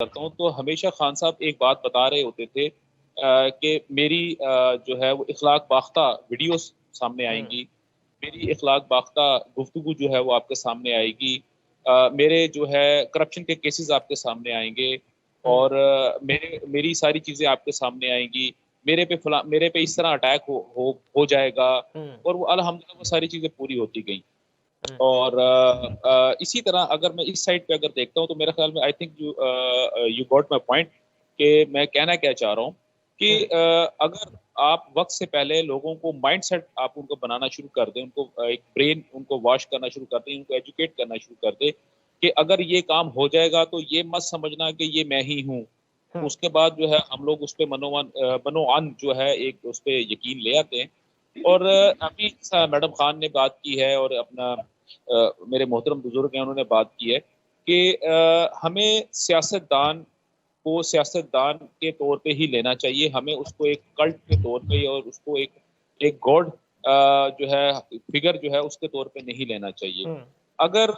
کرتا ہوں تو ہمیشہ خان صاحب ایک بات بتا رہے ہوتے تھے کہ میری جو ہے وہ اخلاق باختہ ویڈیوز سامنے آئیں گی، میری اخلاق باختہ گفتگو جو ہے وہ آپ کے سامنے آئے گی، میرے جو ہے کرپشن کے کیسز آپ کے سامنے آئیں گے، اور میری ساری چیزیں آپ کے سامنے آئیں گی، میرے پہ اس طرح اٹیک ہو جائے گا، اور وہ الحمدللہ وہ ساری چیزیں پوری ہوتی گئیں۔ اور اسی طرح اگر میں اس سائڈ پہ اگر دیکھتا ہوں تو میرے خیال میں I think you got my point, کہ میں کہنا کیا چاہ رہا ہوں کہ اگر آپ وقت سے پہلے لوگوں کو مائنڈ سیٹ آپ ان کو بنانا شروع کر دیں، ان کو ایک برین ان کو واش کرنا شروع کر دیں، ان کو ایجوکیٹ کرنا شروع کر دیں کہ اگر یہ کام ہو جائے گا تو یہ مت سمجھنا کہ یہ میں ہی ہوں، اس کے بعد جو ہے ہم لوگ اس پہ منوان جو ہے ایک اس پہ یقین لے آتے ہیں۔ اور ابھی میڈم خان نے بات کی ہے، اور اپنا میرے محترم بزرگ ہیں انہوں نے بات کی ہے کہ ہمیں سیاستدان کو سیاستدان کے طور پہ ہی لینا چاہیے، ہمیں اس کو ایک کلٹ کے طور پہ اور اس کو ایک گاڈ جو ہے فگر جو ہے اس کے طور پہ نہیں لینا چاہیے۔ اگر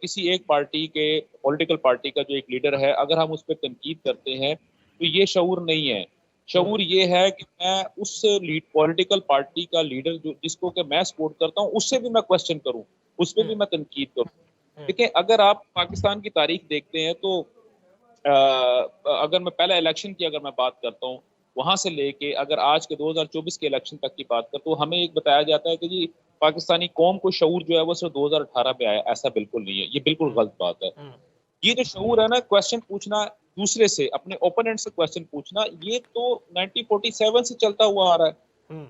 کسی ایک پارٹی کے پولیٹیکل پارٹی کا جو ایک لیڈر ہے اگر ہم اس پہ تنقید کرتے ہیں تو یہ شعور نہیں ہے، شعور یہ ہے کہ میں اس پولیٹیکل پارٹی کا لیڈر جس کو کہ میں سپورٹ کرتا ہوں اس سے بھی میں کوشچن کروں، اس پہ بھی میں تنقید کروں۔ دیکھیں اگر آپ پاکستان کی تاریخ دیکھتے ہیں تو اگر میں پہلے الیکشن کی اگر میں بات کرتا ہوں وہاں سے لے کے اگر آج کے 2024 کے الیکشن تک کی بات کرتا ہوں، ہمیں ایک بتایا جاتا ہے کہ جی پاکستانی قوم کو شعور جو ہے وہ صرف 2018 پہ آیا، ایسا بالکل نہیں ہے، یہ بالکل غلط بات ہے۔ یہ جو شعور ہے نا کوشچن پوچھنا دوسرے سے، اپنے اوپوننٹ سے کوشچن پوچھنا، یہ تو 1947 سے چلتا ہوا آ رہا ہے۔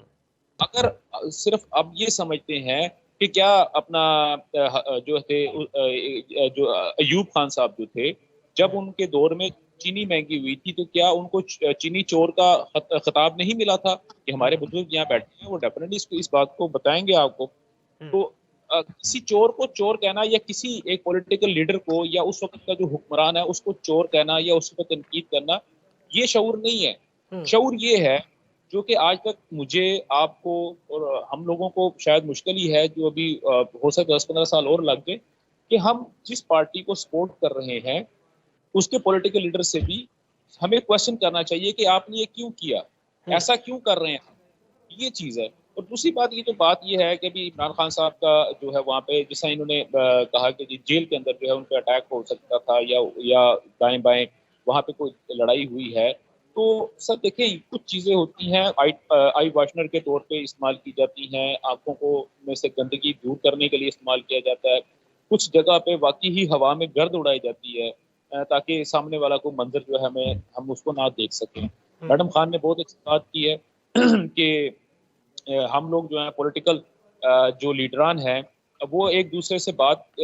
اگر صرف اب یہ سمجھتے ہیں کہ کیا اپنا جو تھے جو ایوب خان صاحب جو تھے جب ان کے دور میں چینی مہنگی ہوئی تھی تو کیا ان کو چینی چور کا خطاب نہیں ملا تھا؟ کہ ہمارے بزرگ یہاں بیٹھے ہیں وہ ڈیفینیٹلی اس بات کو بتائیں گے آپ کو۔ تو کسی چور کو چور کہنا یا کسی ایک پولیٹیکل لیڈر کو یا اس وقت کا جو حکمران ہے اس کو چور کہنا یا اس پہ تنقید کرنا یہ شعور نہیں ہے۔ شعور یہ ہے جو کہ آج تک مجھے آپ کو اور ہم لوگوں کو شاید مشکل ہی ہے، جو ابھی ہو سکتا 10-15 سال اور لگ گئے، کہ ہم جس پارٹی کو سپورٹ کر رہے ہیں اس کے پولیٹیکل لیڈر سے بھی ہمیں کوشچن کرنا چاہیے کہ آپ نے یہ کیوں کیا، ایسا کیوں کر رہے ہیں، یہ چیز ہے۔ اور دوسری بات یہ ہے کہ بھی عمران خان صاحب کا جو ہے وہاں پہ جیسا انہوں نے کہا کہ جیل کے اندر جو ہے ان پہ اٹیک ہو سکتا تھا یا دائیں بائیں وہاں پہ کوئی لڑائی ہوئی ہے، تو سر دیکھیں کچھ چیزیں ہوتی ہیں آئی واشنر کے طور پہ استعمال کی جاتی ہیں، آنکھوں کو میں سے گندگی دور کرنے کے لیے استعمال کیا جاتا ہے، کچھ جگہ پہ واقعی ہی ہوا میں گرد اڑائی جاتی ہے تاکہ سامنے والا کو منظر جو ہے ہم اس کو نہ دیکھ سکیں۔ میڈم خان نے بہت اچھی بات کی ہے کہ ہم لوگ جو ہیں پولیٹیکل جو لیڈران ہیں وہ ایک دوسرے سے بات